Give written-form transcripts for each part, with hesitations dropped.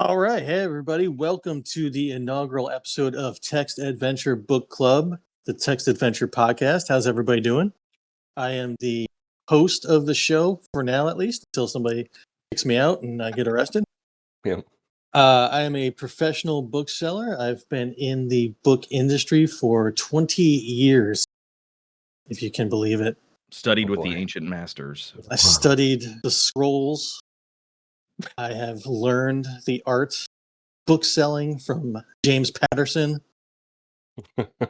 All right. Hey, everybody. Welcome to the inaugural episode of Text Adventure Book Club, the Text Adventure podcast. How's everybody doing? I am the host of the show for now, at least, until somebody kicks me out and I get arrested. Yeah. I am a professional bookseller. I've been in the book industry for 20 years, if you can believe it. Studied with the ancient masters. I studied the scrolls. I have learned the art book selling from James Patterson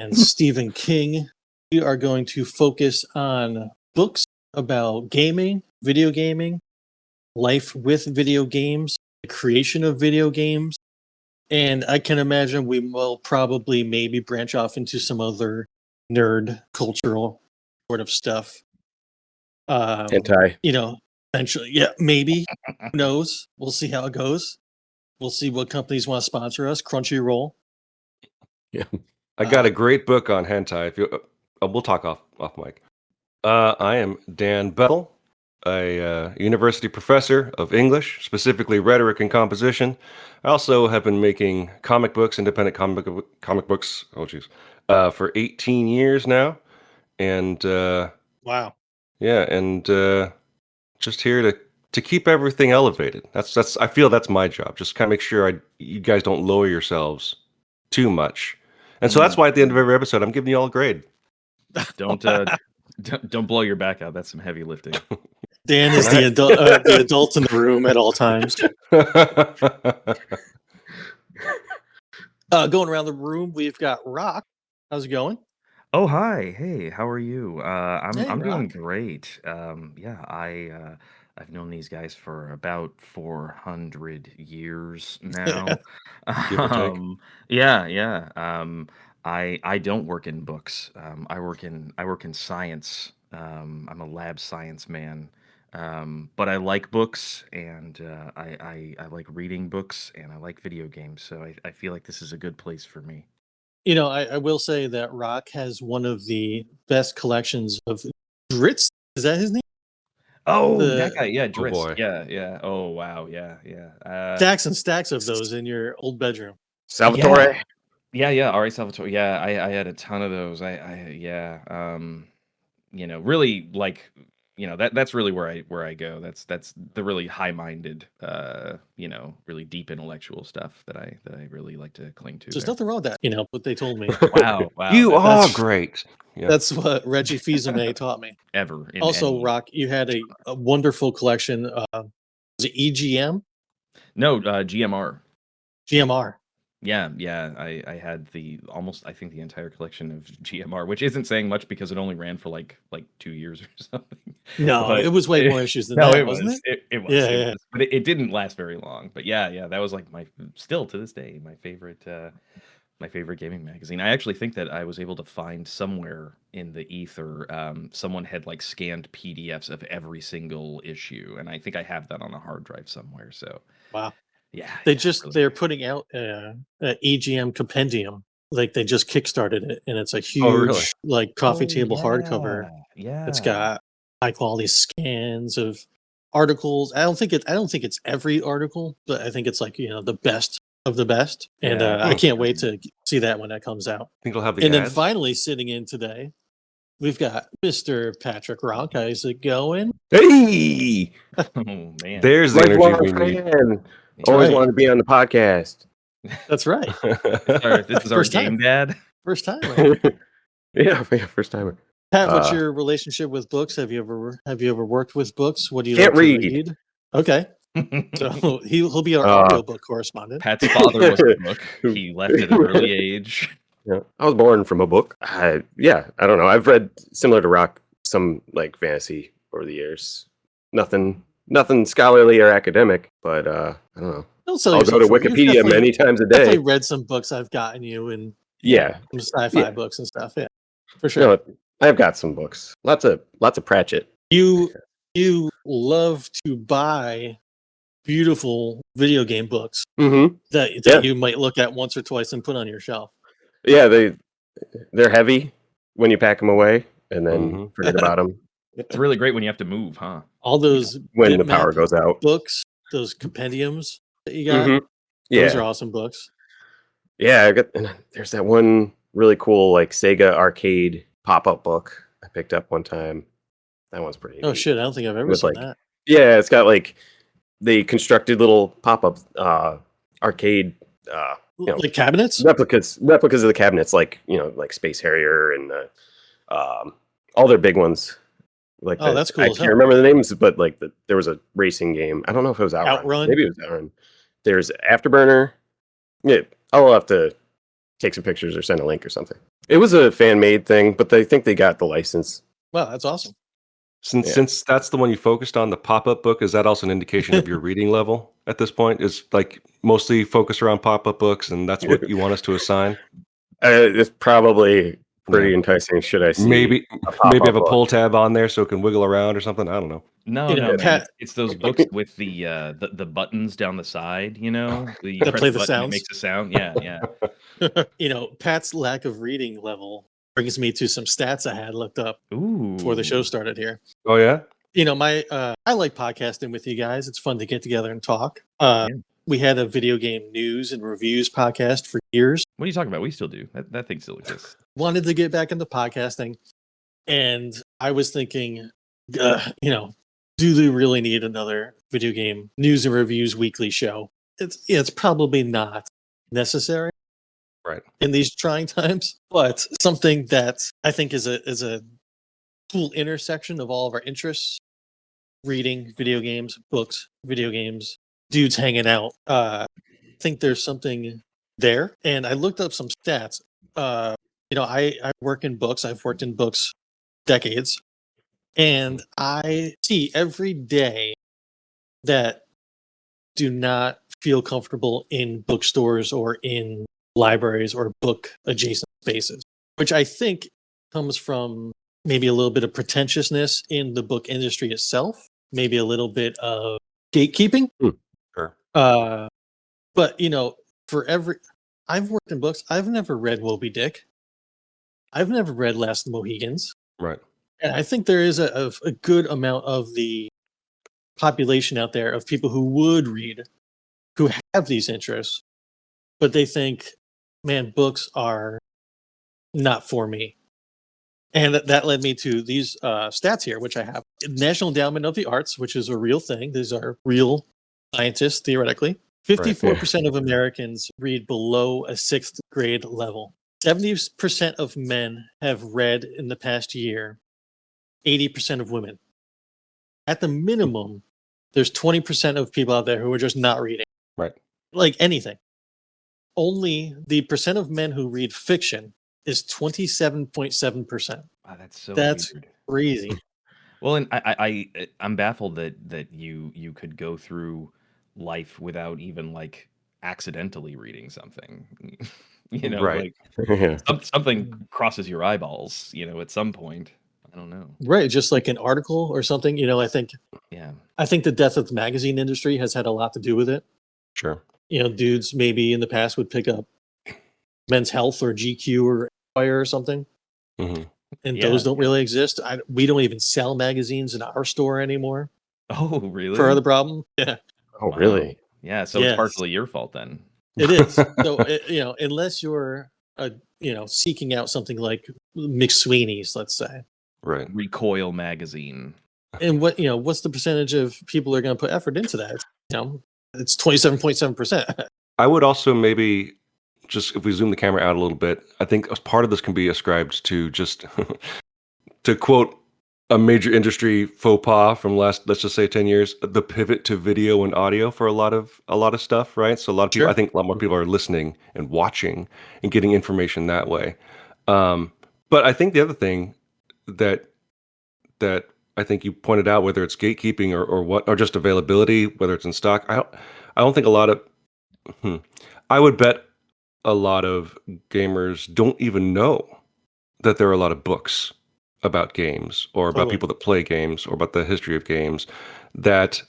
and Stephen King. We are going to focus on books about gaming, video gaming, life with video games, the creation of video games, and I can imagine we will probably maybe branch off into some other nerd cultural sort of stuff. Hentai. Eventually, yeah, maybe. Who knows? We'll see how it goes. We'll see what companies want to sponsor us. Crunchyroll. Yeah, I got a great book on hentai. If you, we'll talk off mic. I am Dan Bettel, a university professor of English, specifically rhetoric and composition. I also have been making independent comic books. For 18 years now, and Wow. yeah, and just here to keep everything elevated. That's I feel that's my job. Just kind of make sure you guys don't lower yourselves too much. And so that's why at the end of every episode, I'm giving you all a grade. Don't blow your back out. That's some heavy lifting. Dan is the adult in the room at all times. Going around the room, we've got Rock. How's it going? Oh, hi. Hey, how are you? I'm doing Rock. great. I've known these guys for about 400 years now. Give or take. Yeah. I don't work in books. I work in science. I'm a lab science man. But I like books, and I like reading books, and I like video games. So I feel like this is a good place for me. I will say that Rock has one of the best collections of Dritz. Is that his name? Oh, that guy. Yeah, Oh, Dritz. boy. Yeah. Oh, wow. Yeah. Stacks and stacks of those in your old bedroom. Salvatore. Yeah. All right, Salvatore. Yeah, I had a ton of those. Really like, that's really where I go. That's the really high-minded, really deep intellectual stuff that I really like to cling to. There's there. nothing wrong with that. What they told me. Wow. You that- are that's- great. Yeah. That's what Reggie Fils-Aimé taught me. ever. in Also, any- Rock, you had a wonderful collection. Was it EGM? No, GMR. GMR. Yeah. I had I think the entire collection of GMR, which isn't saying much because it only ran for like 2 years or something. No, But it was way more issues than No, that, it wasn't was. it? It was. Yeah, it yeah. was. But it didn't last very long. But yeah, that was like still to this day, my favorite gaming magazine. I actually think that I was able to find somewhere in the ether, someone had like scanned PDFs of every single issue, and I think I have that on a hard drive somewhere. So Wow. yeah, They're putting out an EGM compendium. Like they just kickstarted it, and it's a huge really? like coffee table hardcover. Yeah, It's got high quality scans of articles. I don't think it's every article, but I think it's like the best of the best. And Yeah. I can't wait to see that when that comes out. Think it'll have the And then ads? finally sitting in today, we've got Mr. Patrick Rock. How's it going? Hey, Oh man, there's the energy we need. fan. Always right. wanted to be on the podcast. That's right. this is our First game time. dad. First time. Right? Yeah, first timer. Pat, what's your relationship with books? Have you ever worked with books? What do you Can't like to read. read? Okay. So he'll be our audiobook correspondent. Pat's father was a book. He left at an early age. Yeah, I was born from a book. I don't know. I've read similar to Rock some like fantasy over the years. Nothing scholarly or academic, but I don't know. Don't sell I'll go yourself to short. You've Wikipedia definitely- many times a Definitely day. read some books I've gotten you and Yeah, some sci-fi Yeah. books and stuff. Yeah, for sure. no, I've got some books. Lots of Pratchett. You love to buy beautiful video game books Mm-hmm. that Yeah. you might look at once or twice and put on your shelf. Yeah, they're heavy when you pack them away, and then Mhm. forget about them It's really great when you have to move, huh? All those when the bitmap power goes out. books, those compendiums that you got. Mhm. Those are Yeah, awesome books. yeah. There's that one really cool like Sega arcade pop-up book I picked up one time. That one's pretty Oh neat. shit, I don't think I've ever With seen like, that. yeah, it's got like they constructed little pop-up arcade Like cabinets? replicas of the cabinets, like like Space Harrier and all their big ones. Like Oh, that's I cool as can't hell. remember the names, but like there was a racing game. I don't know if it was Outrun. Outrun. Maybe it was Outrun. There's Afterburner. Yeah, I'll have to take some pictures or send a link or something. It was a fan made thing, but they think they got the license. Wow, that's awesome. Since that's the one you focused on, the pop-up book, is that also an indication of your reading level at this point? Is like mostly focused around pop-up books, and that's what you want us to assign? It's probably pretty Yeah. enticing. Should I see Maybe a pop-up maybe have a book? pull tab on there so it can wiggle around or something. I don't know. No, You know, no, man. Pat, It's those books with the buttons down the side. You That press play the the button, it sounds. makes a sound. Yeah, yeah. Pat's lack of reading level brings me to some stats I had looked up Ooh. before the show started here. Oh yeah? I like podcasting with you guys. It's fun to get together and talk. Yeah. We had a video game news and reviews podcast for years. What are you talking about? We still do. That thing still exists. Wanted to get back into podcasting, and I was thinking, do they really need another video game news and reviews weekly show? It's probably not necessary, Right. in these trying times, but something that I think is a cool intersection of all of our interests: reading, video games, books, video games, dudes hanging out. I think there's something there, and I looked up some stats. I work in books. I've worked in books decades, and I see every day that do not feel comfortable in bookstores or in libraries or book adjacent spaces, which I think comes from maybe a little bit of pretentiousness in the book industry itself, maybe a little bit of gatekeeping. Sure. But I've worked in books. I've never read Moby Dick. I've never read Last of the Mohegans. Right. And I think there is a good amount of the population out there of people who would read, who have these interests, but they think, man, books are not for me. And that led me to these stats here, which I have. National Endowment of the Arts, which is a real thing. These are real scientists, theoretically. 54% of Americans read below a sixth grade level. 70% of men have read in the past year. 80% of women. At the minimum, there's 20% of people out there who are just not reading. Right. Like anything. Only the percent of men who read fiction is 27.7%. Wow, that's weird. Crazy. Well, and I'm baffled that you could go through life without even like accidentally reading something. Right. Like something crosses your eyeballs, at some point. I don't know. Right, just like an article or something. I think the death of the magazine industry has had a lot to do with it. Sure. Dudes maybe in the past would pick up Men's Health or GQ or Empire or something. Mm-hmm. And those don't really exist. We don't even sell magazines in our store anymore. Oh, really? For the problem. Yeah. Oh, really? Yeah. So it's partially your fault then. It is. So, unless you're, seeking out something like McSweeney's, let's say. Right. Recoil magazine. And what's the percentage of people that are going to put effort into that? It's 27.7%. I would also maybe just, if we zoom the camera out a little bit, I think part of this can be ascribed to just, to quote a major industry faux pas from let's just say 10 years, the pivot to video and audio for a lot of stuff, right? So a lot of people, Sure. I think a lot more people are listening and watching and getting information that way. But I think the other thing that I think you pointed out, whether it's gatekeeping or just availability, whether it's in stock, I don't think a lot of, I would bet a lot of gamers don't even know that there are a lot of books about games or about people that play games or about the history of games, that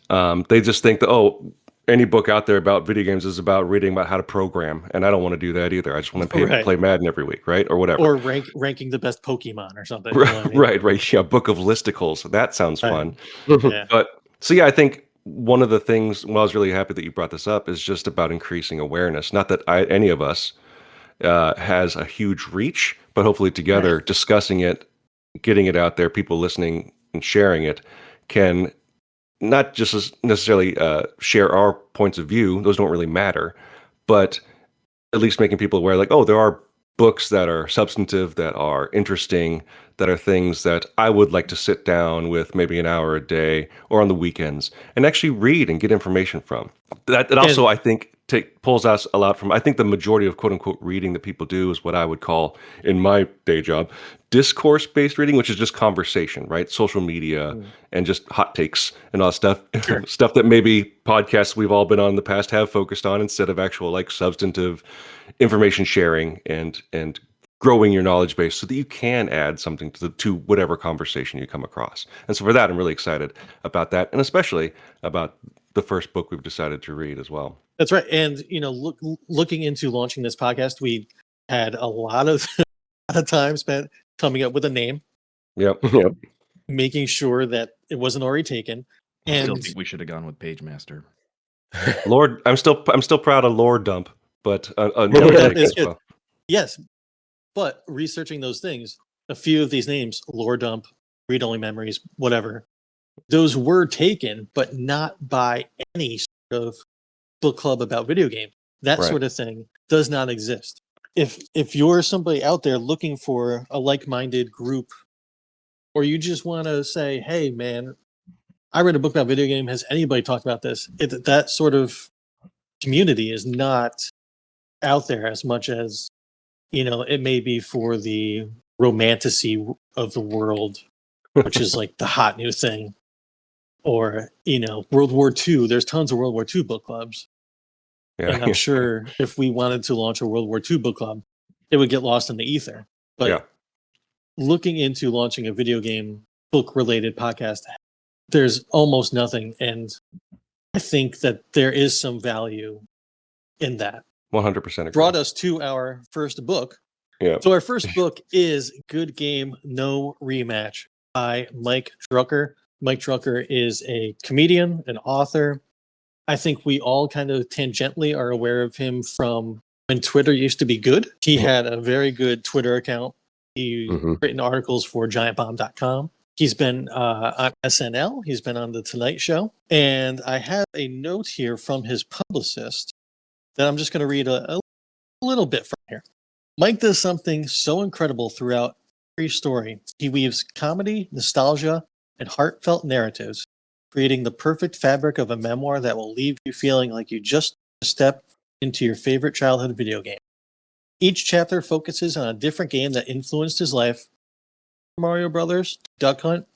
they just think that, any book out there about video games is about reading about how to program, and I don't want to do that either. I just want to play Madden every week, right? Or whatever. Or ranking the best Pokemon or something. Right, right. Yeah, book of listicles. That sounds fun. Yeah. But so yeah, I think one of the things, well, I was really happy that you brought this up, is just about increasing awareness. Not that any of us has a huge reach, but hopefully together discussing it, getting it out there, people listening and sharing it can not just necessarily share our points of view. Those don't really matter, but at least making people aware, like, oh, there are books that are substantive, that are interesting, that are things that I would like to sit down with maybe an hour a day or on the weekends and actually read and get information from. That also, I think, pulls us a lot from, I think the majority of quote unquote reading that people do is what I would call, in my day job, discourse-based reading, which is just conversation, right? Social media and just hot takes and all that stuff. Sure. Stuff that maybe podcasts we've all been on in the past have focused on, instead of actual like substantive information sharing and growing your knowledge base so that you can add something to whatever conversation you come across. And so for that, I'm really excited about that, and especially about the first book we've decided to read as well. That's right. And looking into launching this podcast, we had a lot of time spent coming up with a name, Yep. making sure that it wasn't already taken. I still And think we should have gone with Page Master. Lord, I'm still proud of Lore Dump, but No, take it's as good. well. Yes, but researching those things, a few of these names, Lore Dump, Read Only Memories, whatever, those were taken, but not by any sort of book club about video games. That Right. sort of thing does not exist. If you're somebody out there looking for a like-minded group, or you just want to say, hey man, I read a book about video game, has anybody talked about this? That sort of community is not out there as much as it may be for the romantasy of the world, which is like the hot new thing. Or World War II, there's tons of World War II book clubs. Yeah. And I'm sure if we wanted to launch a World War II book club, it would get lost in the ether. But looking into launching a video game book related podcast, there's almost nothing. And I think that there is some value in that. 100% agree. Brought us to our first book. Yeah. So our first book is Good Game, No Rematch by Mike Drucker. Mike Drucker is a comedian, an author. I think we all kind of tangentially are aware of him from when Twitter used to be good. He had a very good Twitter account. He's written articles for giantbomb.com. He's been on SNL. He's been on The Tonight Show. And I have a note here from his publicist that I'm just going to read a little bit from here. Mike does something so incredible throughout every story. He weaves comedy, nostalgia, and heartfelt narratives, creating the perfect fabric of a memoir that will leave you feeling like you just stepped into your favorite childhood video game. Each chapter focuses on a different game that influenced his life. Mario Brothers, Duck Hunt,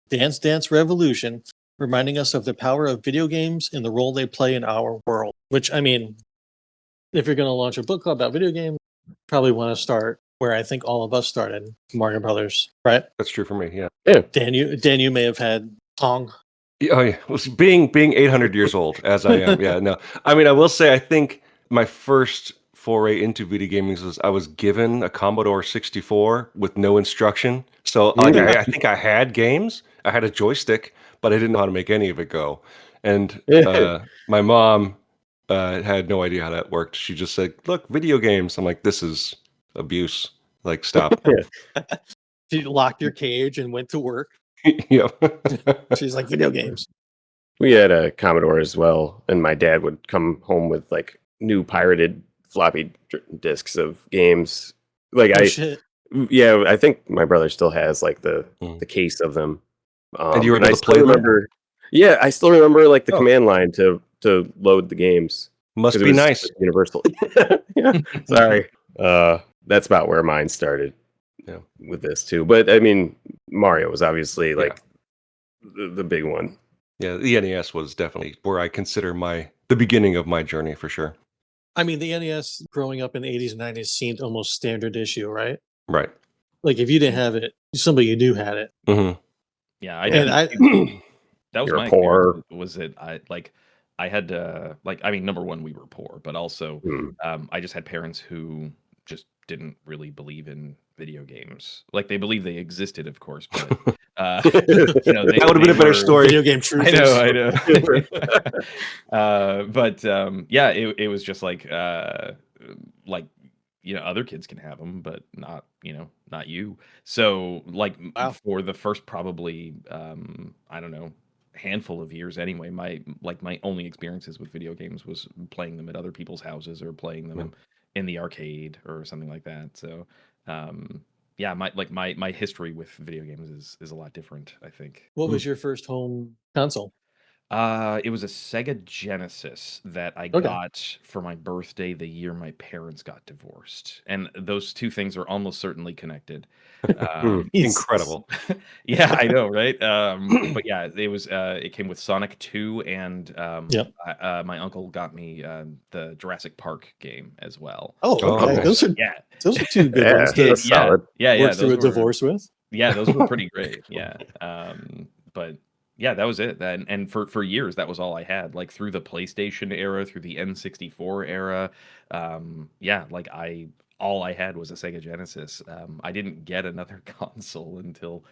Dance Dance Revolution, reminding us of the power of video games and the role they play in our world. Which, I mean, if you're going to launch a book club about video games, you probably want to start where I think all of us started, Mario Brothers, right? That's true for me, yeah. Dan, you may have had Pong. Oh yeah, well, being 800 years old as I am, yeah. No, I mean, I will say, I think my first foray into video gaming was I was given a Commodore 64 with no instruction. So like, I think I had games, I had a joystick, but I didn't know how to make any of it go. And my mom had no idea how that worked. She just said, "Look, video games." I'm like, "This is abuse. Like, stop." She locked your cage and went to work. Yeah. She's like, video games. We had a Commodore as well, and my dad would come home with like new pirated floppy disks of games. Like Shit. I think my brother still has like the case of them. And you were and able I to play still them? remember. Yeah, I still remember like the command line to load the games. Must 'Cause it be was nice. Universal. Yeah, sorry. That's about where mine started. Yeah. With this too, but I mean, Mario was obviously like the big one. Yeah, the NES was definitely where I consider the beginning of my journey for sure. I mean, the NES growing up in the 80s and 90s seemed almost standard issue, right? Right. Like if you didn't have it, somebody you knew had it. Mm-hmm. Yeah, And that was You're my poor. experience. Was it I had to, like, I mean, number one, we were poor, but also I just had parents who just didn't really believe in video games. Like they believe they existed, of course, but That would have been a better story. Video game truthers. I know. But yeah, it was just like other kids can have them, but not not you. So like Wow. for the first probably I don't know, handful of years anyway, my only experiences with video games was playing them at other people's houses or playing them in the arcade or something like that. So yeah, my history with video games is a lot different, I think. What was your first home console? It was a Sega Genesis that I Okay. got for my birthday the year my parents got divorced, and those two things are almost certainly connected. Incredible. Yeah, I know, right? But yeah, it came with Sonic 2, and Yep. my uncle got me the Jurassic Park game as well. Oh, Oh, okay. nice. Those are Yeah, two good Yeah, ones to that's solid. yeah, work through a those were divorce with. yeah, those were pretty great. Yeah. But yeah, that was it. And for years that was all I had. Like through the PlayStation era, through the N64 era. Yeah, like all I had was a Sega Genesis. I didn't get another console until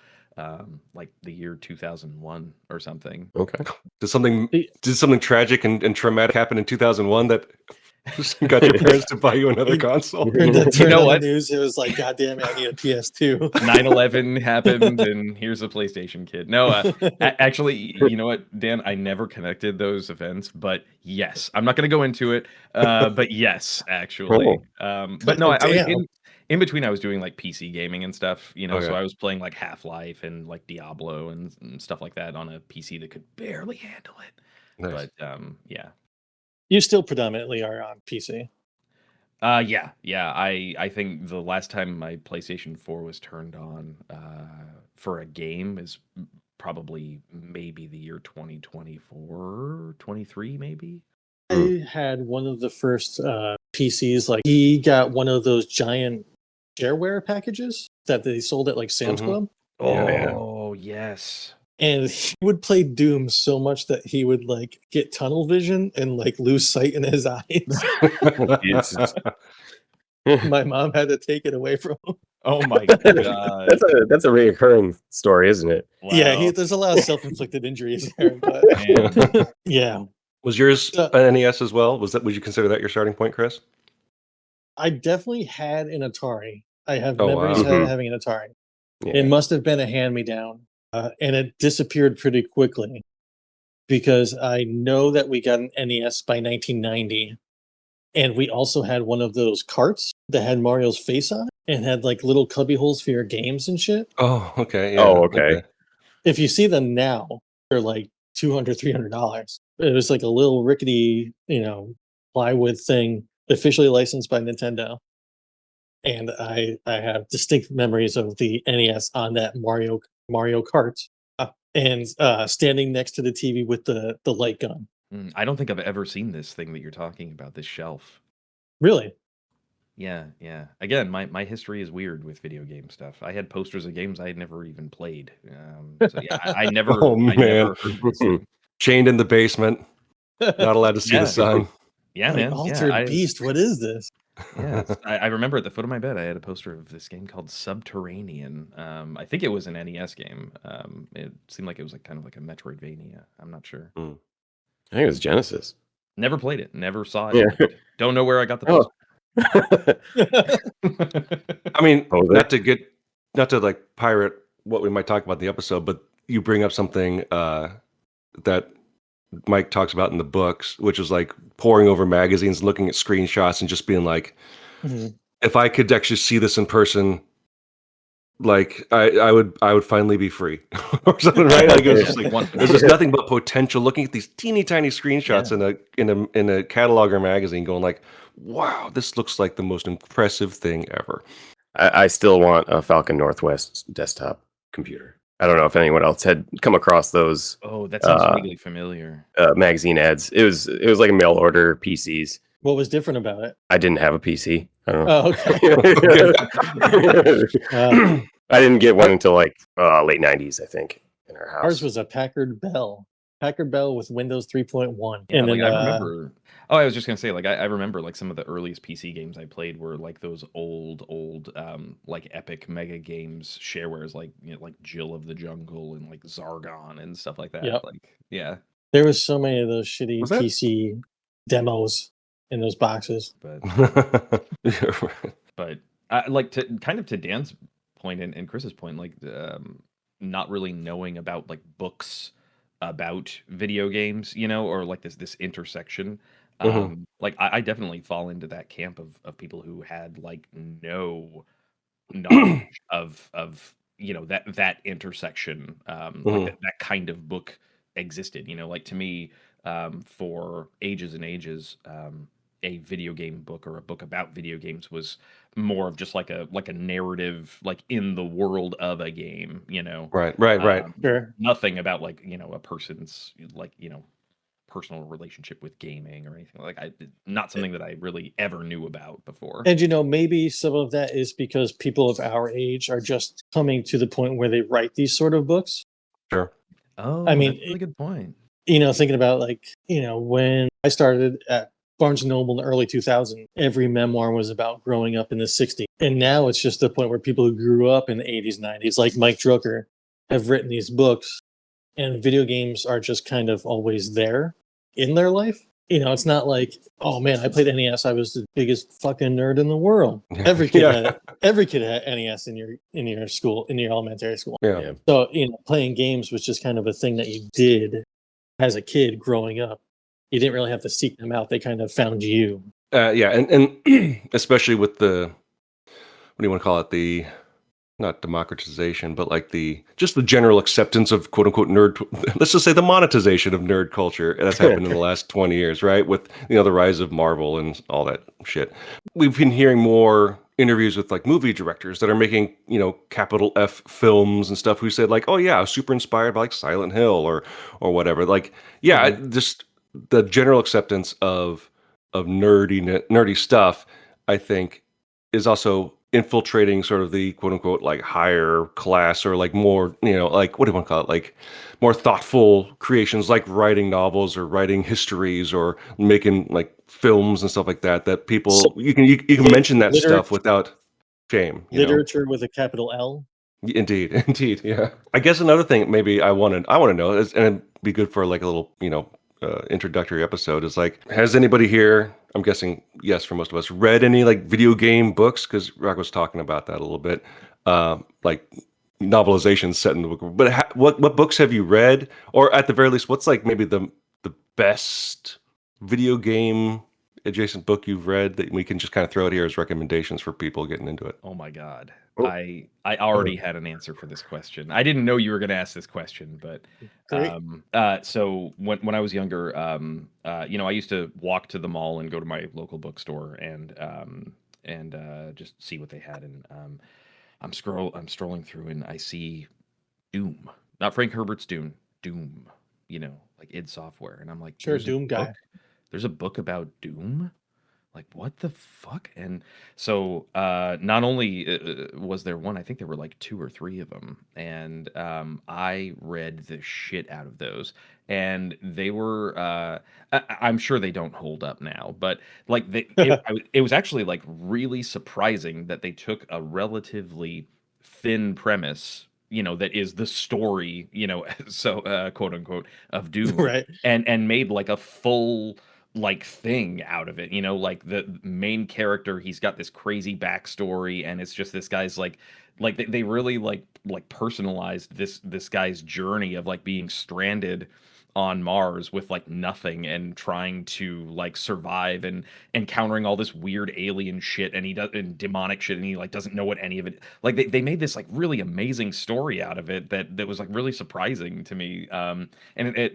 like the year 2001 or something. Okay. Did something tragic and traumatic happen in 2001 that got your parents to buy you another console? Turned know on what? the news. It was like, God damn it, I need a PS2. 9/11 happened, and here's a PlayStation kid. No, actually, you know what, Dan? I never connected those events, but yes, I'm not going to go into it. But yes, actually, but no, I was Damn. in between. I was doing like PC gaming and stuff, so Okay. I was playing like Half-Life and like Diablo and stuff like that on a PC that could barely handle it. Nice. But yeah. You still predominantly are on PC. Yeah. I think the last time my PlayStation 4 was turned on for a game is probably maybe the year 2024, 23 maybe. I had one of the first PCs. Like he got one of those giant shareware packages that they sold at like Sam's Mhm. Club, Oh, yes. and he would play Doom so much that he would like get tunnel vision and like lose sight in his eyes. Jesus. My mom had to take it away from him. Oh my god. That's a reoccurring story, isn't it? Yeah, Wow. there's a lot of self-inflicted injuries there, but Man. yeah, Was yours an NES as well? Would you consider that your starting point, Chris? I definitely had an Atari. I have Oh, memories wow. of Mhm. having an Atari. Yeah. It must have been a hand-me-down, and it disappeared pretty quickly because I know that we got an NES by 1990, and we also had one of those carts that had Mario's face on it and had like little cubby holes for your games and shit. Oh, okay. Yeah. Oh, okay. If you see them now, they're like $200, $300. It was like a little rickety, plywood thing, officially licensed by Nintendo. And I have distinct memories of the NES on that Mario Kart, and standing next to the TV with the light gun. I don't think I've ever seen this thing that you're talking about, this shelf. Really? Yeah. Again, my history is weird with video game stuff. I had posters of games I had never even played. So yeah, I never. Oh, I man. never heard this thing. Chained in the basement, not allowed to see Yeah. the sun. Yeah, Like, man. Altered Beast. What is this? Yeah. I remember at the foot of my bed, I had a poster of this game called Subterranean. I think it was an NES game. It seemed like it was like kind of like a Metroidvania. I'm not sure. I think it was Genesis. Never played it. Never saw it. Yeah. Don't know where I got the Oh. poster. I mean, Oh, not to like pirate what we might talk about in the episode, but you bring up something that Mike talks about in the books, which is like poring over magazines, looking at screenshots, and just being like, Mhm. if I could actually see this in person, like I would finally be free or something, right? Like it was just like there's just nothing but potential. Looking at these teeny tiny screenshots in a catalog or magazine, going like, wow, this looks like the most impressive thing ever. I still want a Falcon Northwest desktop computer. I don't know if anyone else had come across those Oh, that sounds vaguely familiar. magazine ads. It was like a mail order PCs. What was different about it? I didn't have a PC. I don't know. Oh, okay. I didn't get one until like late 90s, I think, in our house. Ours was a Packard Bell. Packard Bell with Windows 3.1, Yeah, and like then I remember. Oh, I was just gonna say, like I remember like some of the earliest PC games I played were like those old like epic mega games sharewares, like like Jill of the Jungle and like Zargon and stuff like that. yep, Like yeah, there was so many of those shitty Was that? PC demos in those boxes. but Yeah, right. but I like to kind of to Dan's point and Chris's point, like not really knowing about like books about video games, or like this intersection. Mhm. Like I definitely fall into that camp of people who had like no knowledge of that intersection, like Mhm. that kind of book existed, like to me, for ages and ages, a video game book or a book about video games was more of just like a narrative, like in the world of a game, Right, right. Sure. nothing about like a person's like personal relationship with gaming or anything like not something that I really ever knew about before. And maybe some of that is because people of our age are just coming to the point where they write these sort of books. Sure. I Oh, mean, that's a really good point. thinking about like, when I started at Barnes and Noble in the early 2000s, every memoir was about growing up in the 60s. And now it's just the point where people who grew up in the 80s, 90s, like Mike Drucker, have written these books, and video games are just kind of always there in their life. It's not like, oh man, I played NES. I was the biggest fucking nerd in the world. Every kid Yeah. had it. Every kid had NES in your school, in your elementary school. Yeah. Yeah. So playing games was just kind of a thing that you did as a kid growing up. You didn't really have to seek them out; they kind of found you. Yeah, and especially with the what do you want to call it? The not democratization, but like just the general acceptance of quote unquote nerd. Let's just say the monetization of nerd culture that's happened in the last 20 years, right? With the rise of Marvel and all that shit. We've been hearing more interviews with like movie directors that are making capital F films and stuff who said like, oh yeah, I was super inspired by like Silent Hill or whatever. Like yeah, just the general acceptance of nerdy stuff, I think, is also infiltrating sort of the quote unquote like higher class or like more, like what do you want to call it? Like more thoughtful creations like writing novels or writing histories or making like films and stuff like that, that people So you can mention that stuff literature, without shame, literature with a capital L. Indeed, indeed, yeah. I guess another thing maybe I want to know is, and it'd be good for like a little introductory episode is like, has anybody here? I'm guessing yes for most of us. Read any like video game books? Because Rock was talking about that a little bit, like novelizations set in the book. But what books have you read, or at the very least, what's like maybe the best video game adjacent book you've read that we can just kind of throw out here as recommendations for people getting into it? Oh my God. Oh, I already had an answer for this question. I didn't know you were going to ask this question, but Great. so when I was younger, I used to walk to the mall and go to my local bookstore and just see what they had, and I'm strolling through and I see Doom, not Frank Herbert's Doom, like id Software, and I'm like, Sure, Doom guy. there's a book about Doom. Like, what the fuck? And so not only was there one, I think there were like two or three of them, and I read the shit out of those, and they were I'm sure they don't hold up now, but like it was actually like really surprising that they took a relatively thin premise, that is the story, so quote unquote, of Doom, Right. and made like a full like thing out of it, like the main character, he's got this crazy backstory, and it's just this guy's like they really like personalized this guy's journey of like being stranded on Mars with like nothing and trying to like survive and encountering all this weird alien shit, and he does and demonic shit, and he like doesn't know what any of it, like they made this like really amazing story out of it that was like really surprising to me, and it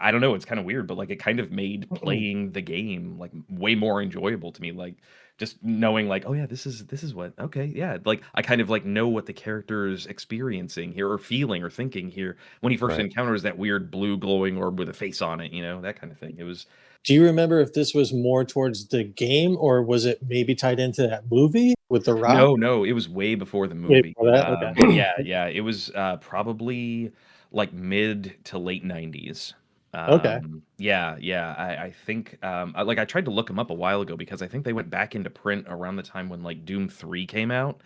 I don't know, it's kind of weird, but like it kind of made playing the game like way more enjoyable to me. Like just knowing like, oh yeah, this is what, okay, yeah, like I kind of like know what the character is experiencing here or feeling or thinking here when he first Right. encounters that weird blue glowing orb with a face on it, that kind of thing. It was Do you remember if this was more towards the game, or was it maybe tied into that movie with The Rock? no, it was way before the Wait movie. for that. Okay. Yeah, it was probably like mid to late 90s. Okay. Yeah. I think I tried to look them up a while ago because I think they went back into print around the time when like Doom 3 came out.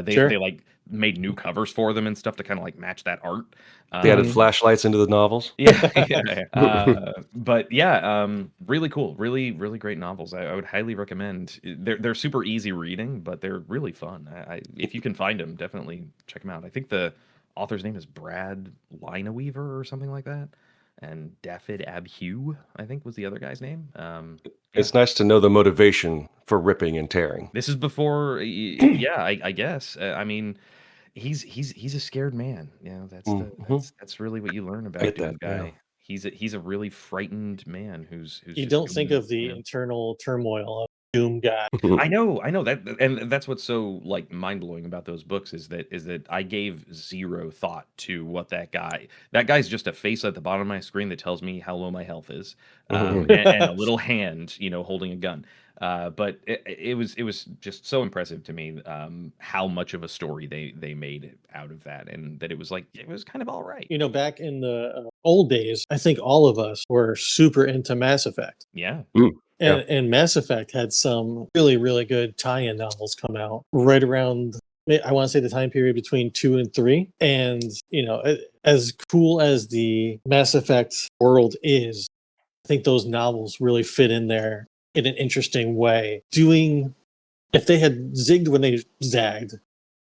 They Sure. like made new covers for them and stuff to kind of like match that art. They added Mhm. Um, flashlights into the novels. yeah, yeah. But yeah, really cool, really great novels. I would highly recommend. They're super easy reading, but they're really fun. If you can find them, definitely check them out. I think the author's name is Brad Lineweaver or something like that, and Daffyd Abhue, I think was the other guy's name. Yeah, It's nice to know the motivation for ripping and tearing. this is before. Yeah, I guess. I mean, he's a scared man. You know, Mhm. that's really what you learn I about get that. Doom Yeah. Guy. He's a really frightened man who's You just don't think doing, of the you know. internal turmoil of Doom Guy. I know that, and that's what's so like mind blowing about those books is that I gave zero thought to what that guy's just a face at the bottom of my screen that tells me how low my health is, and a little hand, holding a gun. But it was just so impressive to me, how much of a story they made out of that, and that it was kind of all right. Back in the old days, I think all of us were super into Mass Effect. Yeah. Mm, yeah. And Mass Effect had some really, really good tie-in novels come out right around, I want to say, the time period between 2 and 3. And, as cool as the Mass Effect world is, I think those novels really fit in there in an interesting way. If they had zigged when they zagged,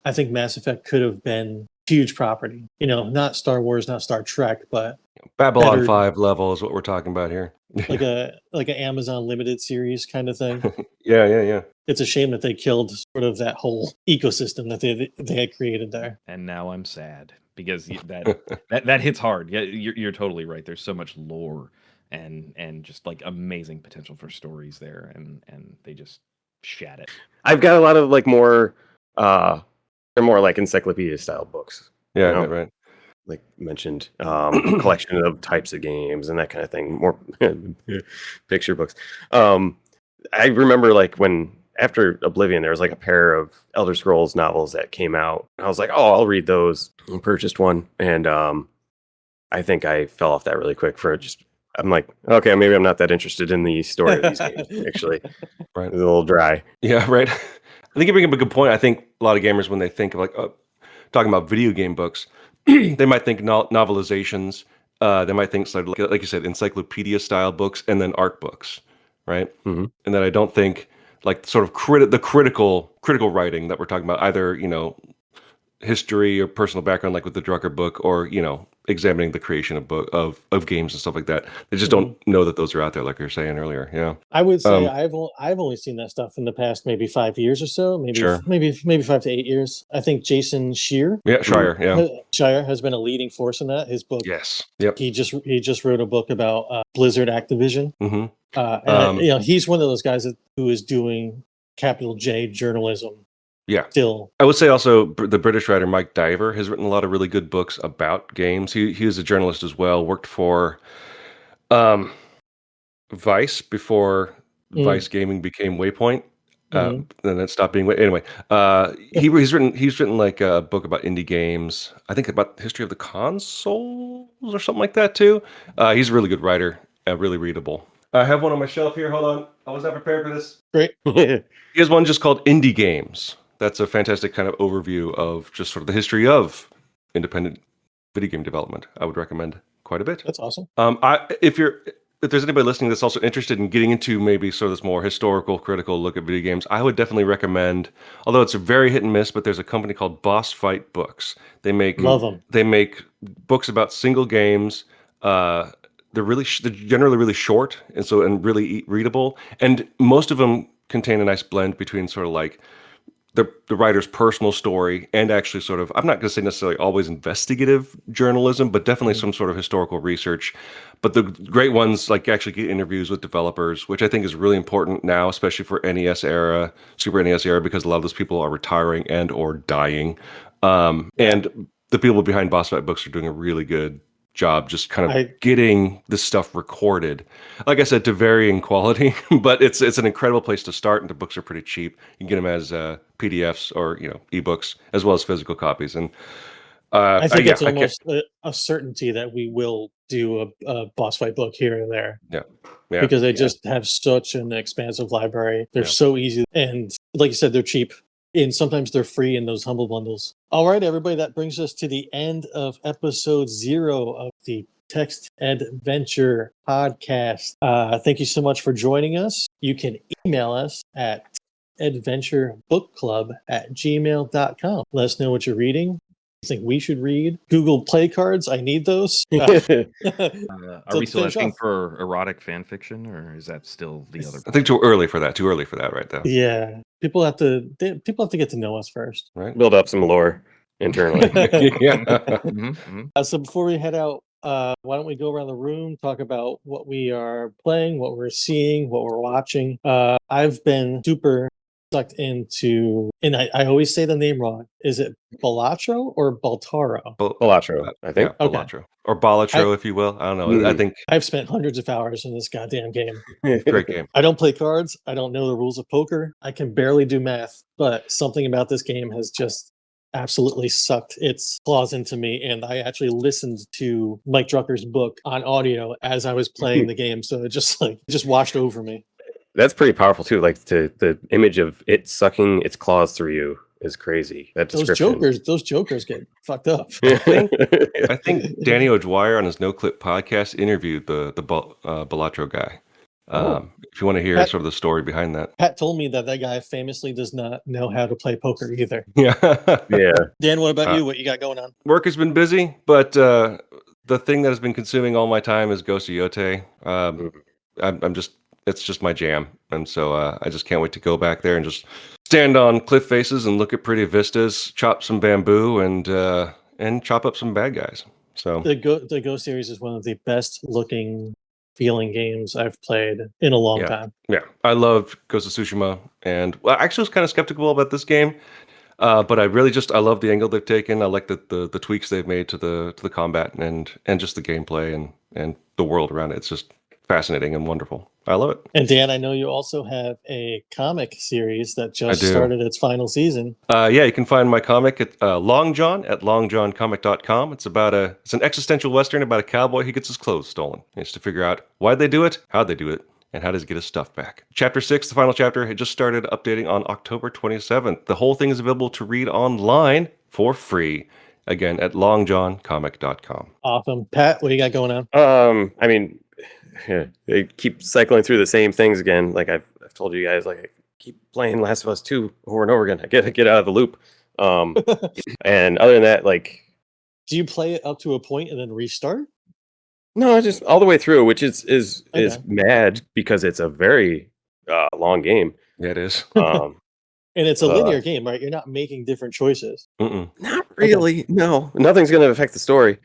I think Mass Effect could have been huge property. Not Star Wars, not Star Trek, but Babylon better, 5 level is what we're talking about here. like an Amazon limited series kind of thing. Yeah. It's a shame that they killed sort of that whole ecosystem that they had created there. And now I'm sad because that hits hard. Yeah, you're totally right. There's so much lore and just like amazing potential for stories there, and they just shat it. I've got a lot of like more, they're more like encyclopedia style books. Yeah, You know, right. like you mentioned, collection of types of games and that kind of thing. More picture books. I remember like when after Oblivion, there was like a pair of Elder Scrolls novels that came out. I was like, oh, I'll read those. And purchased one, and I think I fell off that really quick for just. I'm like, okay, maybe I'm not that interested in the story of these games. Actually, Right. it's a little dry. Yeah, right. I think you bring up a good point. I think a lot of gamers, when they think of like talking about video game books, they might think novelizations. They might think sort of like you said, encyclopedia style books, and then art books, right? Mhm. And then I don't think like sort of the critical writing that we're talking about, either history or personal background, like with the Drucker book, or examining the creation of games and stuff like that. They just Mhm. don't know that those are out there, like you were saying earlier. Yeah. I would say Um, I've only seen that stuff in the past maybe 5 years or so, maybe sure. maybe 5 to 8 years. I think Jason Shear Yeah, Shire. Yeah. Shire has been a leading force in that. His book, Yes. Yep. he just wrote a book about Blizzard Activision, Hmm. and he's one of those guys who is doing capital J journalism Yeah. still. I would say also the British writer Mike Diver has written a lot of really good books about games. He was a journalist as well. Worked for um, Vice before Mm, Vice Gaming became Waypoint. mhm. Then it stopped being. Anyway, he's written like a book about indie games. I think about the history of the consoles or something like that too. He's a really good writer. Really readable. I have one on my shelf here. Hold on, I was not prepared for this. Great. He has one just called Indie Games. That's a fantastic kind of overview of just sort of the history of independent video game development. I would recommend quite a bit. That's awesome. If there's anybody listening that's also interested in getting into maybe sort of this more historical, critical look at video games, I would definitely recommend. Although it's a very hit and miss, but there's a company called Boss Fight Books. They make Love them. books about single games. They're generally really short and really readable, and most of them contain a nice blend between sort of like the writer's personal story and actually sort of, I'm not going to say necessarily always investigative journalism, but definitely some sort of historical research. But the great ones like actually get interviews with developers, which I think is really important now, especially for NES era, Super NES era, because a lot of those people are retiring and or dying. And the people behind Boss Fight Books are doing a really good job just kind of I getting this stuff recorded, like I said, to varying quality. But it's an incredible place to start, and the books are pretty cheap. You can get them as PDFs or ebooks, as well as physical copies. And I think yeah, it's almost a certainty that we will do a boss fight book here and there yeah, because they just have such an expansive library. They're Yeah. so easy, and like you said, they're cheap, and sometimes they're free in those humble bundles. All right, everybody, that brings us to the end of episode 0 of the Text Adventure podcast. Thank you so much for joining us. You can email us at adventurebookclub@gmail.com. Let us know what you're reading. You think we should read? Google play cards. I need those. Are we Let's still finish asking off. for erotic fan fiction, or is that still the other? I think too early for that. Too early for that, right now. Yeah, people have to get to know us first. Right. Build up some lore internally. Yeah. So before we head out, why don't we go around the room, talk about what we are playing, what we're seeing, what we're watching. I've been super sucked into, and I always say the name wrong. Is it Balatro or Baltaro? Balatro, I think. Yeah, Balatro. Or Balatro, if you will. I don't know. I think I've spent hundreds of hours in this goddamn game. great game. I don't play cards. I don't know the rules of poker. I can barely do math, but something about this game has just absolutely sucked its claws into me. And I actually listened to Mike Drucker's book on audio as I was playing the game. So it just washed over me. That's pretty powerful too. Like the image of it sucking its claws through you is crazy. That description. Those jokers get fucked up. I think Danny O'Dwyer on his No Clip podcast interviewed the Balatro guy. If you want to hear sort of the story behind that. Pat told me that guy famously does not know how to play poker either. Yeah. Yeah. Dan, what about you? What you got going on? Work has been busy, but the thing that has been consuming all my time is Ghost of Yote. It's just my jam, and so I just can't wait to go back there and just stand on cliff faces and look at pretty vistas, chop some bamboo, and chop up some bad guys. So The Go series is one of the best looking feeling games I've played in a long time. Yeah, I loved Ghost of Tsushima, and I actually was kind of skeptical about this game, but I love the angle they've taken. I like the tweaks they've made to the combat and just the gameplay and the world around it. It's just fascinating and wonderful. I love it. And Dan, I know you also have a comic series that just started its final season. Yeah, you can find my comic at Long John at longjohncomic.com. It's an existential western about a cowboy who gets his clothes stolen. He has to figure out why they do it, how they do it, and how does he get his stuff back. Chapter 6, the final chapter, it just started updating on October 27th. The whole thing is available to read online for free. Again, at longjohncomic.com. Awesome. Pat, what do you got going on? I mean, they keep cycling through the same things again. Like I've told you guys, like I keep playing Last of Us 2 over and over again. I get out of the loop. And other than that, like, do you play it up to a point and then restart? No, just all the way through, which is mad because it's a very long game. Yeah, it is. And it's a linear game, right? You're not making different choices. Not really. Okay. No, nothing's going to affect the story.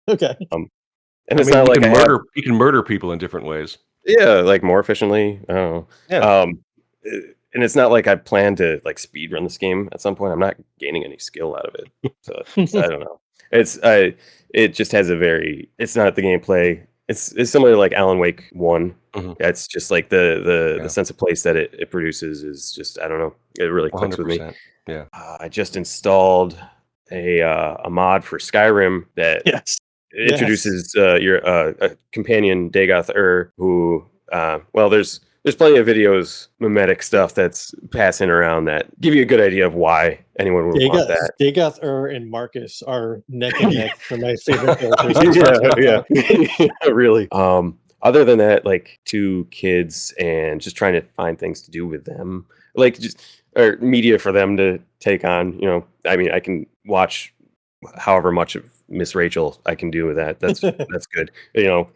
Okay. And it's not like you can murder people in different ways. Yeah, like more efficiently. I don't know. Yeah. And it's not like I plan to like speed run this game at some point. I'm not gaining any skill out of it. So I don't know. It just has it's not the gameplay. It's similar to like Alan Wake 1. Mm-hmm. It's just like the sense of place that it produces is just, I don't know. It really clicks 100%. With me. Yeah. I just installed a mod for Skyrim that introduces your a companion, Dagoth who there's plenty of videos, mimetic stuff that's passing around that give you a good idea of why anyone would want that. Dagoth and Marcus are neck and neck for my favorite characters. Yeah, really. Other than that, like 2 kids and just trying to find things to do with them, like or media for them to take on. You know, I mean, I can watch however much of Miss Rachel I can do with that. That's good. You know,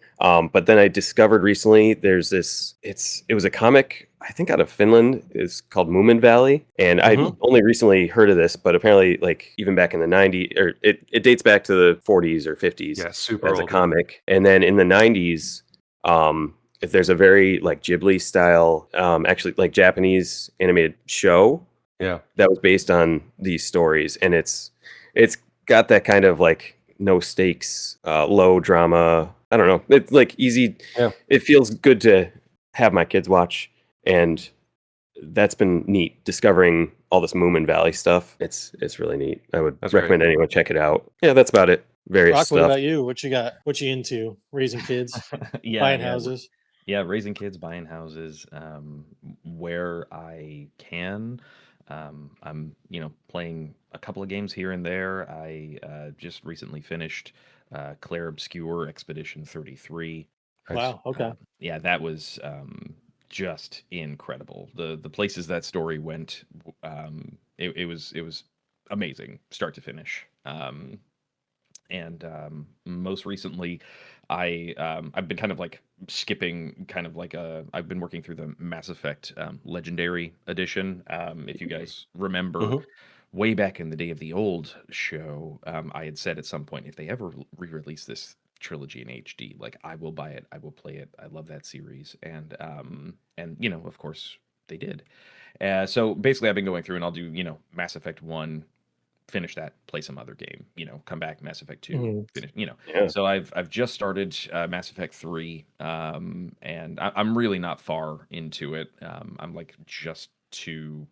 but then I discovered recently there's this. It was a comic I think out of Finland. It's called Moomin Valley, and I only recently heard of this, but apparently, like even back in the 90s, or it dates back to the 40s or 50s. Yeah, super as old. A comic, and then in the 90s, if there's a very like Ghibli style, actually like Japanese animated show, that was based on these stories, and it's got that kind of like no stakes, low drama. I don't know. It's like easy. Yeah. It feels good to have my kids watch, and that's been neat discovering all this Moomin Valley stuff. It's really neat. I would That's great. recommend anyone check it out. Yeah, that's about it. Various Rock, what stuff. about you? What you got? What you into? Raising kids, Yeah, buying yeah, houses. yeah. Raising kids, buying houses, where I can. I'm, playing a couple of games here and there. I just recently finished Claire Obscure Expedition 33. Nice. Wow. Okay. Yeah, that was just incredible. The places that story went, it was amazing, start to finish. And most recently, I've been kind of like skipping kind of like I've been working through the Mass Effect Legendary Edition. If you guys remember, Mhm. way back in the day of the old show, I had said at some point, if they ever re-release this trilogy in HD, like I will buy it, I will play it. I love that series, and of course they did. So basically, I've been going through and I'll do Mass Effect 1, finish that, play some other game, come back, Mass Effect 2, Mhm. finish. Yeah. So I've just started Mass Effect 3, and I'm really not far into it. I'm like just to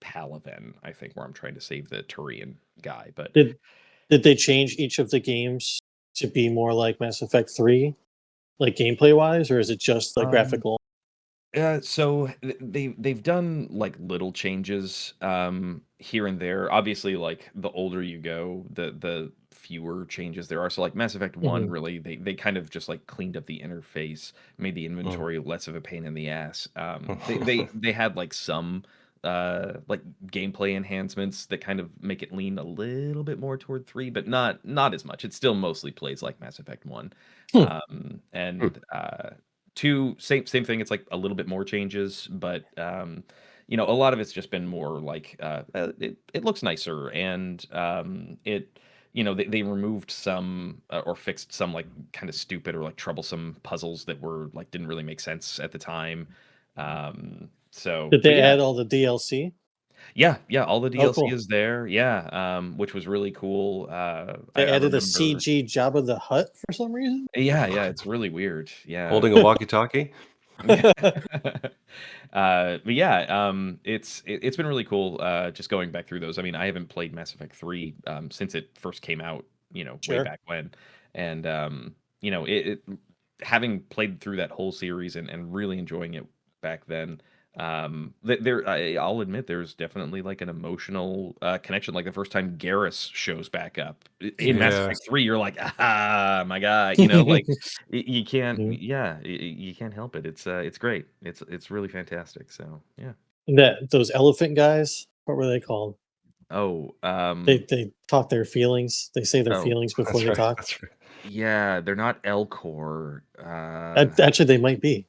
Palaven, I think, where I'm trying to save the Turian guy. But Did did they change each of the games to be more like Mass Effect 3, like gameplay wise, or is it just like um, graphical? so they've done like little changes here and there. Obviously, like the older you go, the fewer changes there are. So like Mass Effect 1, Mhm. really they kind of just like cleaned up the interface, made the Mm. inventory less of a pain in the ass. They had like some like gameplay enhancements that kind of make it lean a little bit more toward 3, but not as much. It still mostly plays like Mass Effect 1. Hmm. Hmm. And 2, same thing. It's like a little bit more changes, but a lot of it's just been more like it looks nicer, and they removed some or fixed some like kind of stupid or like troublesome puzzles that were like didn't really make sense at the time. Did But they yeah, add all the DLC? yeah, all the Oh, DLC cool. is there. Yeah, which was really cool. I, They I added a remember. CG Jabba the Hutt for some reason. Yeah, it's really weird. Yeah. Holding a walkie-talkie. Yeah. But yeah, it's been really cool, just going back through those. I mean, I haven't played Mass Effect 3 since it first came out, way Sure. back when, and it having played through that whole series and really enjoying it back then. I'll admit there's definitely like an emotional connection. Like the first time Garrus shows back up in Mass Yeah. Effect 3, you're like, ah, my God, like you can't, Mhm. yeah, you can't help it. It's great. It's really fantastic. So yeah. That those elephant guys, what were they called? Oh, They talk their feelings. They say their oh, feelings before That's they right. talk. That's right. yeah, they're not Elcor. Actually, they might be.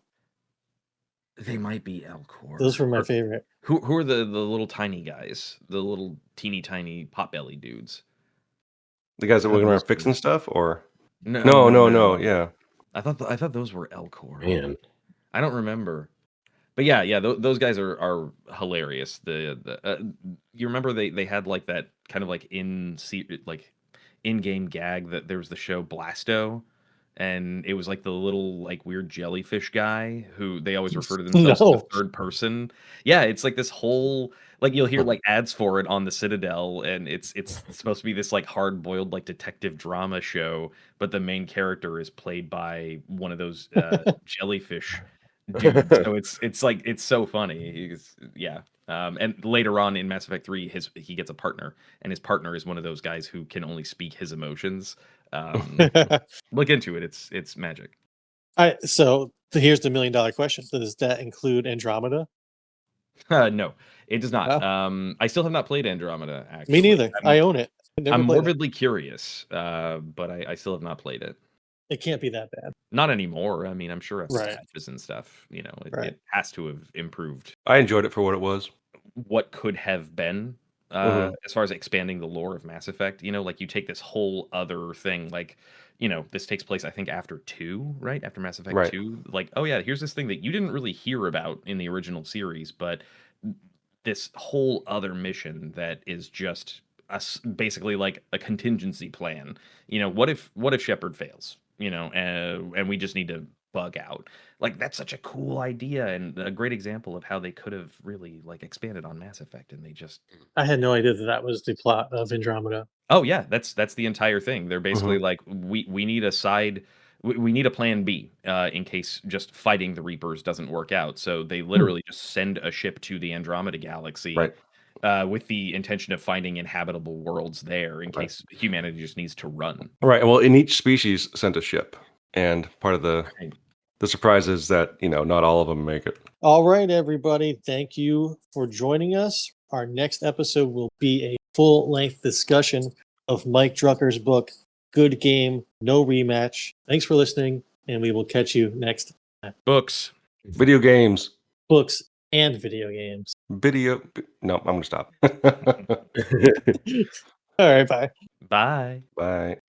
They might be Elcor. Those were my Or favorite. who are the little tiny guys? The little teeny tiny potbelly dudes. The guys that I thought were those around fixing were stuff, or no, no, no, no, no. no. Yeah, I thought those were Elcor. Man. I don't remember. But yeah, those guys are hilarious. You remember they had like that kind of like like in-game gag that there was the show Blasto, and it was like the little like weird jellyfish guy who they always refer to themselves in the No. third person. Yeah, it's like this whole like you'll hear like ads for it on the Citadel, and it's supposed to be this like hard-boiled like detective drama show, but the main character is played by one of those jellyfish dude. So it's like it's so funny. Yeah. And later on in Mass Effect 3, he gets a partner, and his partner is one of those guys who can only speak his emotions. Um, look into it. It's magic. So here's the $1 million question. Does that include Andromeda? No, it does not. Oh, I still have not played Andromeda. me Actually, neither. I own it. I I'm never played it. morbidly curious, but I still have not played it. It can't be that bad. Not anymore. I mean, I'm sure as Right. patches and stuff, Right. it has to have improved I enjoyed it for what it was. what could have been Hmm. as far as expanding the lore of Mass Effect. Like you take this whole other thing, like this takes place I think after 2, right? After Mass Effect Right. 2, like oh yeah, here's this thing that you didn't really hear about in the original series, but this whole other mission that is just basically like a contingency plan. What if Shepard fails? and we just need to bug out. Like that's such a cool idea and a great example of how they could have really like expanded on Mass Effect, and they just I had no idea that that was the plot of Andromeda. Oh yeah, that's the entire thing. They're basically Mhm. like we need a side we need a plan B in case just fighting the Reapers doesn't work out. So they literally just send a ship to the Andromeda galaxy Right. with the intention of finding inhabitable worlds there in Right. case humanity just needs to run. Right. Well, in each species sent a ship, and part of Right. the surprise is that not all of them make it. All right, everybody. Thank you for joining us. Our next episode will be a full length discussion of Mike Drucker's book, Good Game, No Rematch. Thanks for listening, and we will catch you next time. Books. Video games. Books and video games. No, I'm gonna stop. All right, bye. Bye. Bye.